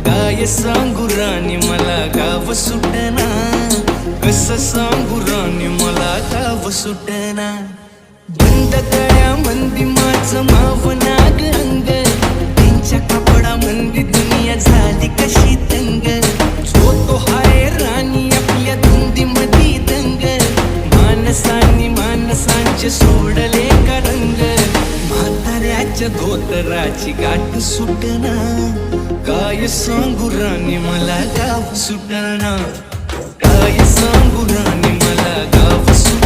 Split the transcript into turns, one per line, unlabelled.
काय सांगू राणी मला गाव सुटना, कसं सांगू राणी मला गाव सुटना. बंद गळ्या मंदी माझं माव नाग अंग, त्यांच्या कपडा मंदी दुनिया झाली कशी तंग. जो तो हाय राणी आपल्या धुंदी मधी दंग, माणसांनी माणसांचे सोडले का रंग. म्हाताऱ्याच्या धोतराची गाठ सुटना, काय सांगू राणी मला गाव सुटना. काय सांगू राणी मला गाव सुटना.